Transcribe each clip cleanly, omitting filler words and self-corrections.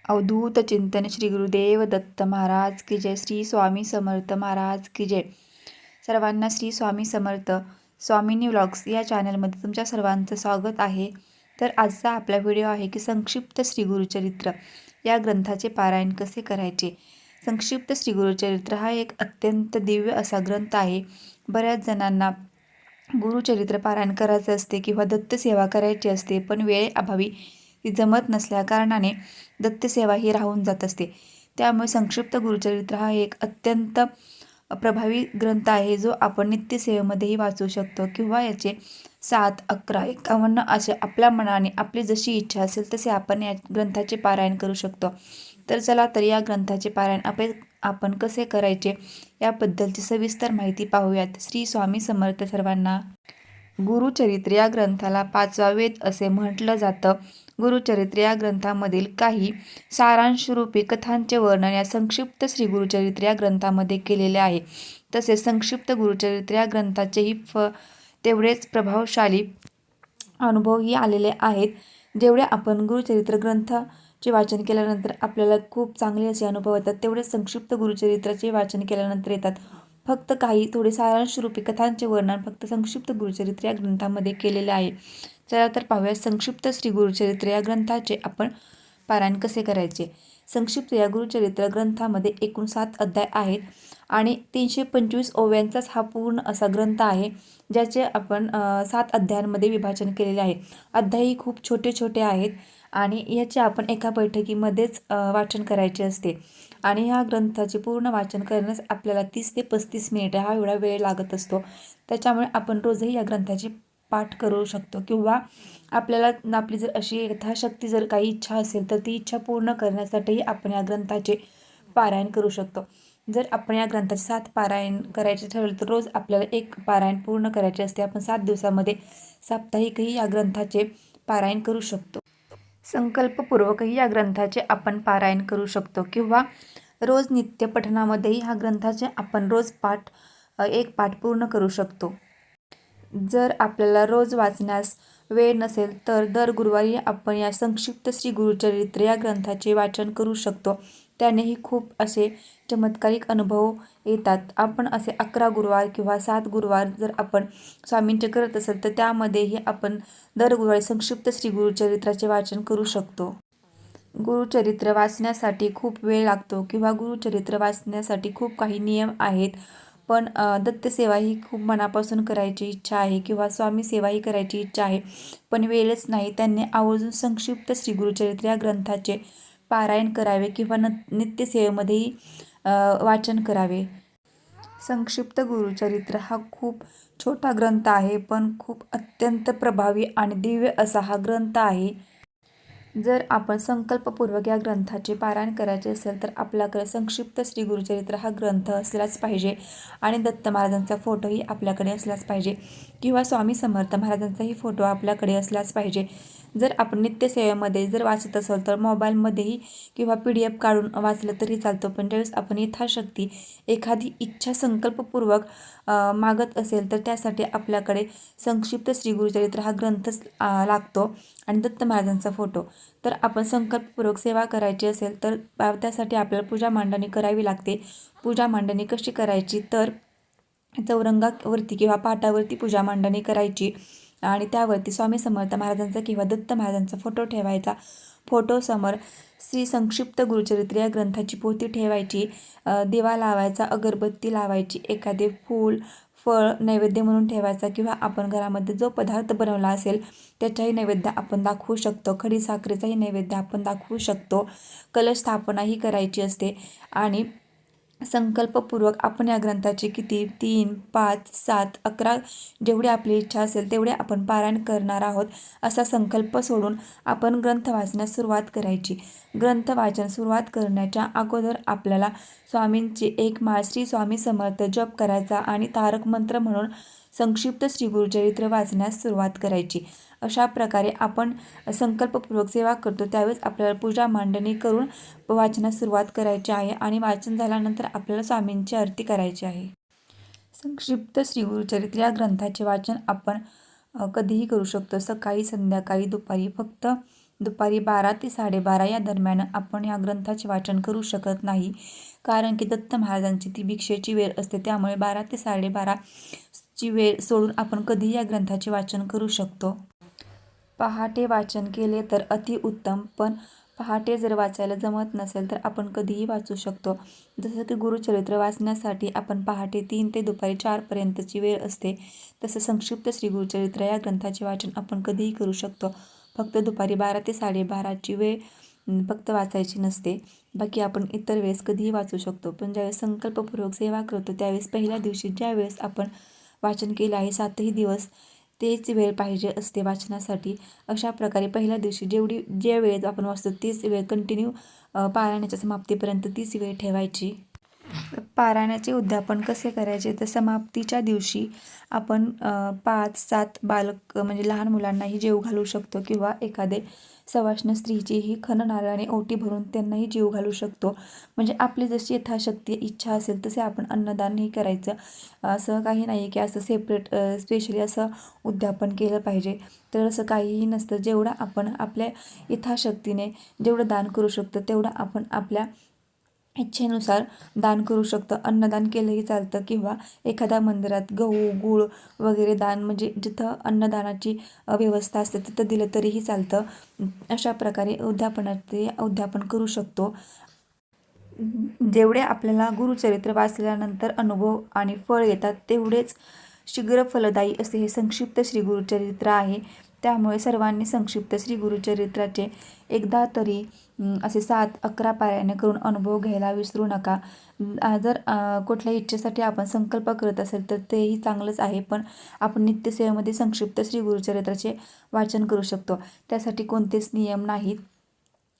अवधूत चिंतन श्री गुरुदेव दत्त महाराज की जय. श्री स्वामी समर्थ महाराज की जय. सर्वांना श्री स्वामी समर्थ. स्वामिनी व्लॉग्स या चॅनलमध्ये तुमच्या सर्वांचं स्वागत आहे. तर आजचा आपला व्हिडिओ आहे की संक्षिप्त श्री गुरुचरित्र या ग्रंथाचे पारायण कसे करायचे. संक्षिप्त श्री गुरुचरित्र हा एक अत्यंत दिव्य असा ग्रंथ आहे. बऱ्याच जणांना गुरुचरित्र पारायण करायचे असते किंवा दत्तसेवा करायची असते, पण वेळेअभावी ती जमत नसल्या कारणाने दत्तसेवा ही राहून जात असते. त्यामुळे संक्षिप्त गुरुचरित्र हा एक अत्यंत प्रभावी ग्रंथ आहे, जो आपण नित्यसेवेमध्येही वाचू शकतो किंवा याचे 7, 11, 51 असे आपल्या मनाने आपली जशी इच्छा असेल तसे आपण या ग्रंथाचे पारायण करू शकतो. तर चला तर या ग्रंथाचे पारायण आपण कसे करायचे याबद्दलची सविस्तर माहिती पाहूयात. श्री स्वामी समर्थ सर्वांना. गुरुचरित्र या ग्रंथाला 5वा वेद असे म्हटलं जातं. गुरुचरित्र या ग्रंथामधील काही सारांशरूपी कथांचे वर्णन या संक्षिप्त श्री गुरुचरित्र या ग्रंथामध्ये केलेले आहे. तसेच संक्षिप्त गुरुचरित्र या ग्रंथाचेही तेवढेच प्रभावशाली अनुभवही आलेले आहेत. जेवढे आपण गुरुचरित्र ग्रंथाचे वाचन केल्यानंतर आपल्याला खूप चांगले असे अनुभव येतात, तेवढेच संक्षिप्त गुरुचरित्राचे वाचन केल्यानंतर येतात. फक्त काही थोडे सारांशरूपी कथांचे वर्णन फक्त संक्षिप्त गुरुचरित्र या ग्रंथामध्ये केलेले आहे. चला तर पाहूया संक्षिप्त श्री गुरुचरित्र या ग्रंथाचे आपण पारायण कसे करायचे. संक्षिप्त या गुरुचरित्र ग्रंथामध्ये एकूण 7 अध्याय आहेत आणि 325 ओव्यांचाच हा पूर्ण असा ग्रंथ आहे, ज्याचे आपण 7 अध्यायांमध्ये विभाजन केलेले आहे. अध्यायही खूप छोटे छोटे आहेत आणि याचे आपण एका बैठकीमध्येच वाचन करायचे असते. आणि ह्या ग्रंथाचे पूर्ण वाचन करण्यास आपल्याला 30 ते 35 मिनिटे हा एवढा वेळ लागत असतो. त्याच्यामुळे आपण रोजही या ग्रंथाचे पाठ करू शकतो किंवा आपल्याला आपली जर अशी यथाशक्ती जर काही इच्छा असेल तर ती इच्छा पूर्ण करण्यासाठीही आपण या ग्रंथाचे पारायण करू शकतो. जर आपण या ग्रंथाचे 7 पारायण करायचे ठरवले तर रोज आपल्याला एक पारायण पूर्ण करायचे असते. आपण 7 दिवसामध्ये साप्ताहिकही या ग्रंथाचे पारायण करू शकतो. संकल्पपूर्वकही या ग्रंथाचे आपण पारायण करू शकतो किंवा रोज नित्य पठणामध्येही ह्या ग्रंथाचे आपण रोज एक पाठ पूर्ण करू शकतो. जर आपल्याला रोज वाचण्यास वेळ नसेल तर दर गुरुवारी आपण या संक्षिप्त श्री गुरुचरित्र या ग्रंथाचे वाचन करू शकतो. त्यानेही खूप असे चमत्कारिक अनुभव येतात. आपण असे 11 गुरुवार किंवा 7 गुरुवार जर आपण स्वामींचे करत असेल तर त्यामध्येही आपण दर गुरुवारी संक्षिप्त श्री गुरुचरित्राचे वाचन करू शकतो. गुरुचरित्र वाचण्यासाठी खूप वेळ लागतो किंवा गुरुचरित्र वाचण्यासाठी खूप काही नियम आहेत, पण दत्तसेवा ही खूप मनापासून करायची इच्छा आहे किंवा स्वामी सेवाही करायची इच्छा आहे, पण वेळच नाही. त्यांनी आवर्जून संक्षिप्त श्री गुरुचरित्र या ग्रंथाचे पारायण करावे किंवा नित्यसेवेमध्येही वाचन करावे. संक्षिप्त गुरुचरित्र हा खूप छोटा ग्रंथ आहे, पण खूप अत्यंत प्रभावी आणि दिव्य असा हा ग्रंथ आहे. जर आपण संकल्पपूर्वक या ग्रंथाचे पारायण करायचे असेल तर आपल्याकडे संक्षिप्त श्री गुरुचरित्र हा ग्रंथ असलाच पाहिजे आणि दत्त महाराजांचा फोटोही आपल्याकडे असलाच पाहिजे किंवा स्वामी समर्थ महाराजांचाही फोटो आपल्याकडे असलाच पाहिजे. जर आपण नित्यसेवेमध्ये जर वाचत असाल तर मोबाईलमध्येही किंवा PDF काढून वाचलं तरी चालतं, पण ज्यावेळेस आपण यथाशक्ती एखादी इच्छा संकल्पपूर्वक मागत असेल तर त्यासाठी आपल्याकडे संक्षिप्त श्री गुरुचरित्र हा ग्रंथच लागतो आणि दत्त महाराजांचा फोटो. तर आपण संकल्पपूर्वक सेवा करायची असेल तर त्यासाठी आपल्याला पूजा मांडणी करावी लागते. पूजा मांडणी कशी करायची तर चौरंगावरती किंवा पाटावरती पूजा मांडणी करायची आणि त्यावरती स्वामी समर्थ महाराजांचा किंवा दत्त महाराजांचा फोटो ठेवायचा. फोटोसमोर श्री संक्षिप्त गुरुचरित्र या ग्रंथाची पोथी ठेवायची, दिवा लावायचा, अगरबत्ती लावायची, एखादे फूल फळ नैवेद्य म्हणून ठेवायचा किंवा आपण घरामध्ये जो पदार्थ बनवला असेल त्याच्याही नैवेद्य आपण दाखवू शकतो. खडी साखरेचाही नैवेद्य आपण दाखवू शकतो. कलश स्थापनाही करायची असते आणि संकल्पपूर्वक आपण या ग्रंथाचे किती 3, 5, 7, 11 जेवढी आपली इच्छा असेल तेवढे आपण पारायण करणार आहोत असा संकल्प सोडून आपण ग्रंथ वाचण्यास सुरुवात करायची. ग्रंथ वाचन सुरुवात करण्याच्या अगोदर आपल्याला स्वामींची एक माळ श्री स्वामी समर्थ जप करायचा आणि तारक मंत्र म्हणून संक्षिप्त श्री गुरुचरित्र वाचण्यास सुरुवात करायची. अशा प्रकारे आपण संकल्पपूर्वक सेवा करतो त्यावेळेस आपल्याला पूजा मांडणी करून वाचनास सुरुवात करायची आहे आणि वाचन झाल्यानंतर आपल्याला स्वामींची आरती करायची आहे. संक्षिप्त श्री गुरुचरित्र या ग्रंथाचे वाचन आपण कधीही करू शकतो, सकाळी, संध्याकाळी, दुपारी. फक्त दुपारी 12 ते 12:30 या दरम्यान आपण या ग्रंथाचे वाचन करू शकत नाही, कारण की दत्त महाराजांची ती भिक्षेची वेळ असते. त्यामुळे 12 ते 12:30 ची वेळ सोडून आपण कधीही या ग्रंथाचे वाचन करू शकतो. पहाटे वाचन केले तर अतिउत्तम, पण पहाटे जर वाचायला जमत नसेल तर आपण कधीही वाचू शकतो. जसं की गुरुचरित्र वाचण्यासाठी आपण पहाटे 3 ते दुपारी 4 पर्यंतची वेळ असते. तसं संक्षिप्त श्री गुरुचरित्र या ग्रंथाचे वाचन आपण कधीही करू शकतो. फक्त दुपारी 12 ते 12:30 ची वेळ फक्त वाचायची नसते. बाकी आपण इतर वेळेस कधीही वाचू शकतो. पण ज्यावेळेस संकल्पपूर्वक सेवा करतो त्यावेळेस पहिल्या दिवशी ज्यावेळेस आपण वाचन केले आहे 7ही दिवस तेच वेळ पाहिजे असते वाचनासाठी. अशा प्रकारे पहिल्या दिवशी जे वेळेत आपण वाचतो तीच वेळ कंटिन्यू पारायणाच्या समाप्तीपर्यंत तीच वेळ ठेवायची. पारायणाचे उद्यापन कसे करायचे तर समाप्तीच्या दिवशी आपण 5-7 बालक म्हणजे लहान मुलांनाही जेवू घालू शकतो किंवा एखादे सवाष्ण स्त्रीचीही खणनारळाने ओटी भरून त्यांनाही जीव घालू शकतो. म्हणजे आपली जशी यथाशक्ती इच्छा असेल तसे आपण अन्नदानही करायचं. असं काही नाही की असं सेपरेट स्पेशली असं उद्यापन केलं पाहिजे, तर असं काहीही नसतं. जेवढं आपण आपल्या यथाशक्तीने जेवढं दान करू शकतो तेवढं आपण आपल्या इच्छेनुसार दान करू शकतो. अन्नदान केलंही चालतं किंवा एखाद्या मंदिरात गहू गूळ वगैरे दान म्हणजे जिथं अन्नदानाची व्यवस्था असते तिथं दिलं तरीही चालतं. अशा प्रकारे उद्यापन करू शकतो. जेवढे आपल्याला गुरुचरित्र वाचल्यानंतर अनुभव आणि फळ येतात तेवढेच शीघ्र फलदायी असे हे संक्षिप्त श्री गुरुचरित्र आहे. त्यामुळे सर्वांनी संक्षिप्त श्री गुरुचरित्राचे एकदा तरी असे 7-11 पारायणे करून अनुभव घ्यायला विसरू नका. जर कुठल्याही इच्छेसाठी आपण संकल्प करत असेल तर तेही चांगलंच आहे, पण आपण नित्यसेवेमध्ये संक्षिप्त श्री गुरुचरित्राचे वाचन करू शकतो. त्यासाठी कोणतेच नियम नाहीत.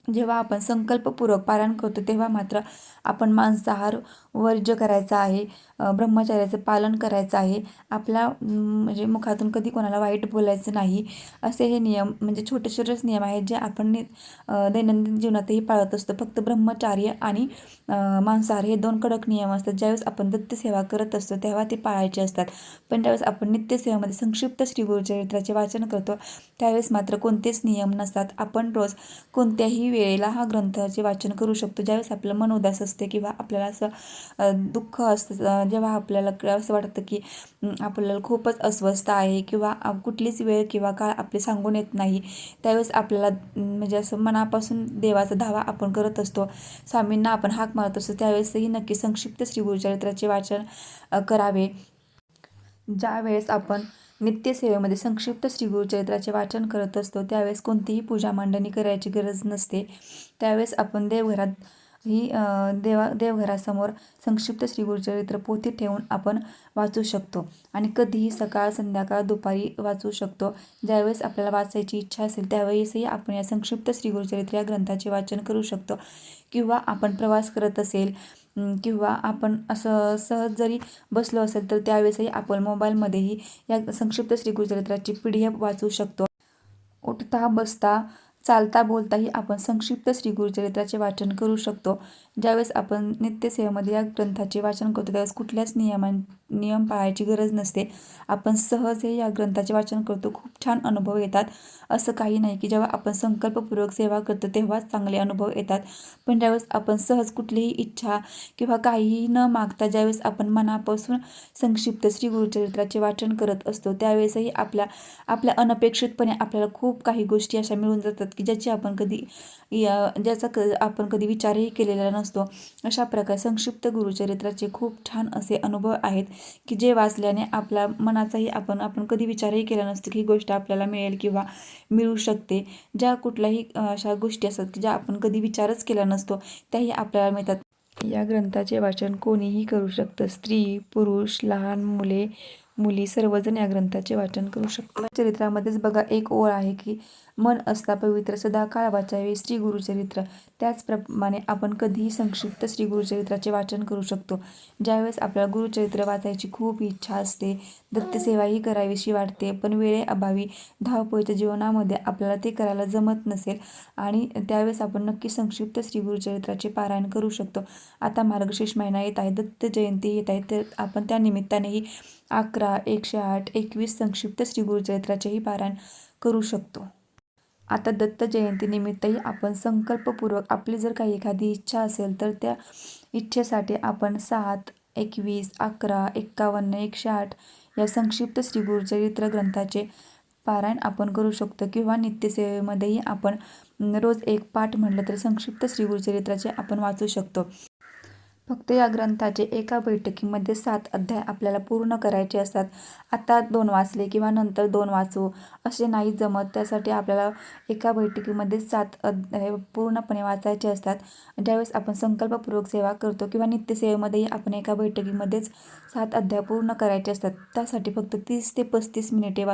जेव्हा आपण संकल्पपूर्वक पारायण करतो तेव्हा मात्र आपण मांसाहार वर्ज्य करायचा आहे, ब्रह्मचर्याचं पालन करायचं आहे. आपल्या म्हणजे मुखातून कधी कोणाला वाईट बोलायचं नाही. असे हे नियम म्हणजे छोटे छोटेच नियम आहेत जे आपण दैनंदिन जीवनातही पाळत असतो. फक्त ब्रह्मचार्य आणि मांसाहार हे 2 कडक नियम असतात. ज्यावेळेस आपण दत्तसेवा करत असतो तेव्हा ते पाळायचे असतात. पण ज्यावेळेस आपण नित्यसेवेमध्ये संक्षिप्त श्री गुरुचरित्राचे वाचन करतो त्यावेळेस मात्र कोणतेच नियम नसतात. आपण रोज कोणत्याही वेळेला हा ग्रंथाचे वाचन करू शकतो. ज्यावेळेस आपलं मन उदास असते किंवा आपल्याला असं दुःख असतं, जेव्हा आपल्याला असं वाटतं की आपल्याला खूपच अस्वस्थ आहे किंवा कुठलीच वेळ किंवा काळ आपले सांगून येत नाही, त्यावेळेस आपल्याला म्हणजे असं मनापासून देवाचा धावा आपण करत असतो, स्वामींना आपण हाक मारत असतो, त्यावेळेसही नक्की संक्षिप्त श्री गुरुचरित्राचे वाचन करावे. ज्यावेळेस आपण नित्यसेवेमध्ये संक्षिप्त श्री गुरुचरित्राचे वाचन करत असतो त्यावेळेस कोणतीही पूजा मांडणी करायची गरज नसते. त्यावेळेस आपण देवघरासमोर संक्षिप्त श्री गुरुचरित्र पोथी ठेवून आपण वाचू शकतो आणि कधीही सकाळ संध्याकाळ दुपारी वाचू शकतो. ज्यावेळेस आपल्याला वाचायची इच्छा असेल त्यावेळेसही आपण या संक्षिप्त श्री गुरुचरित्र या ग्रंथाचे वाचन करू शकतो. किंवा आपण प्रवास करत असेल किंवा आपण असं सहज जरी बसलो असेल तर त्यावेळेसही आपण मोबाईलमध्येही या संक्षिप्त श्री गुरुचरित्राची PDF वाचू शकतो. उठता बसता चालता बोलताही आपण संक्षिप्त श्री गुरुचरित्राचे वाचन करू शकतो. ज्यावेळेस आपण नित्यसेवेमध्ये या ग्रंथाचे वाचन करतो त्यावेळेस कुठल्याच नियम पाळायची गरज नसते. आपण सहज हे या ग्रंथाचे वाचन करतो, खूप छान अनुभव येतात. असं काही नाही की जेव्हा आपण संकल्पपूर्वक सेवा करतो तेव्हाच चांगले अनुभव येतात, पण ज्यावेळेस आपण सहज कुठलीही इच्छा किंवा काहीही न मागता ज्यावेळेस आपण मनापासून संक्षिप्त श्री गुरुचरित्राचे वाचन करत असतो त्यावेळेसही आपल्या अनपेक्षितपणे आपल्याला खूप काही गोष्टी अशा मिळून जातात की ज्याचा आपण कधी विचारही केलेला नसतो. अशा प्रकारे संक्षिप्त गुरुचरित्राचे खूप छान असे अनुभव आहेत की जे वाचल्याने आपल्या मनाचाही आपण कधी विचारही केला नसतो की ही गोष्ट आपल्याला मिळेल किंवा मिळू शकते. ज्या कुठल्याही अशा गोष्टी असतात की ज्या आपण कधी विचारच केला नसतो त्याही आपल्याला मिळतात. या ग्रंथाचे वाचन कोणीही करू शकतं. स्त्री पुरुष लहान मुली सर्वजण या ग्रंथाचे वाचन करू शकतात. चरित्रामध्येच बघा एक ओळ आहे की मन असता पवित्र सदाकाळ वाचावे श्री गुरुचरित्र. त्याचप्रमाणे आपण कधीही संक्षिप्त श्री गुरुचरित्राचे वाचन करू शकतो. ज्यावेळेस आपल्याला गुरुचरित्र वाचायची खूप इच्छा असते, दत्तसेवाही करावीशी वाटते, पण वेळेअभावी धावपळीच्या जीवनामध्ये आपल्याला ते करायला जमत नसेल आणि त्यावेळेस आपण नक्की संक्षिप्त श्री गुरुचरित्राचे पारायण करू शकतो. आता मार्गशीर्ष महिना येत आहे, दत्त जयंती येत आहे, तर आपण त्या निमित्तानेही 11, 108, 21 संक्षिप्त श्री गुरुचरित्राचेही पारायण करू शकतो. आता दत्त जयंतीनिमित्तही आपण संकल्पपूर्वक आपली जर काही एखादी इच्छा असेल तर त्या इच्छेसाठी आपण 7, 21, 11, 51, 108 या संक्षिप्त श्री गुरुचरित्र ग्रंथाचे पारायण आपण करू शकतो किंवा नित्यसेवेमध्येही आपण रोज एक पाठ म्हटलं तर संक्षिप्त श्री गुरुचरित्राचे आपण वाचू शकतो. फक्त या ग्रंथाचे एका बैठकीमध्ये 7 अध्याय आपल्याला पूर्ण करायचे असतात. आता 2 वाचले किंवा नंतर 2 वाचू असे नाही जमत. त्यासाठी आपल्याला एका बैठकीमध्ये 7 अध्याय पूर्णपणे वाचायचे असतात. ज्यावेळेस आपण संकल्पपूर्वक सेवा करतो किंवा नित्यसेवेमध्येही आपण एका बैठकीमध्येच 7 अध्याय पूर्ण करायचे असतात. त्यासाठी फक्त 30 ते 35 मिनिटे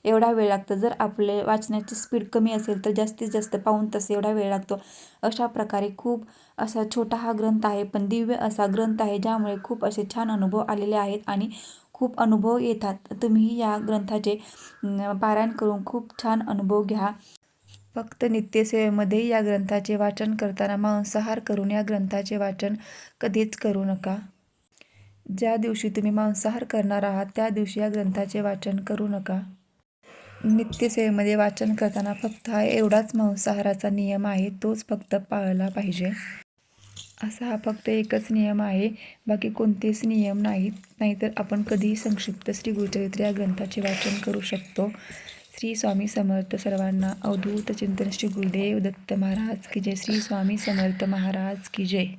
एवढा वेळ लागतो. जर आपले वाचण्याची स्पीड कमी असेल तर जास्तीत जास्त पाऊण तास एवढा वेळ लागतो. अशा प्रकारे खूप असा छोटा हा ग्रंथ आहे, पण दिव्य असा ग्रंथ आहे, ज्यामुळे खूप असे छान अनुभव आलेले आहेत आणि खूप अनुभव येतात. तुम्ही या ग्रंथाचे पारायण करून खूप छान अनुभव घ्या. फक्त नित्यसेवेमध्ये या ग्रंथाचे वाचन करताना मांसाहार करून या ग्रंथाचे वाचन कधीच करू नका. ज्या दिवशी तुम्ही मांसाहार करणार आहात त्या दिवशी या ग्रंथाचे वाचन करू नका. नित्यसेवेमध्ये वाचन करताना फक्त हा एवढाच मांसाहाराचा नियम आहे, तोच फक्त पाळला पाहिजे. असा हा फक्त एकच नियम आहे, बाकी कोणतेच नियम नाहीत. नाहीतर आपण कधीही संक्षिप्त श्री गुरुचरित्र या ग्रंथाचे वाचन करू शकतो. श्री स्वामी समर्थ सर्वांना. अवधूत चिंतन श्री गुरुदेव दत्त महाराज की जय. श्री स्वामी समर्थ महाराज की जय.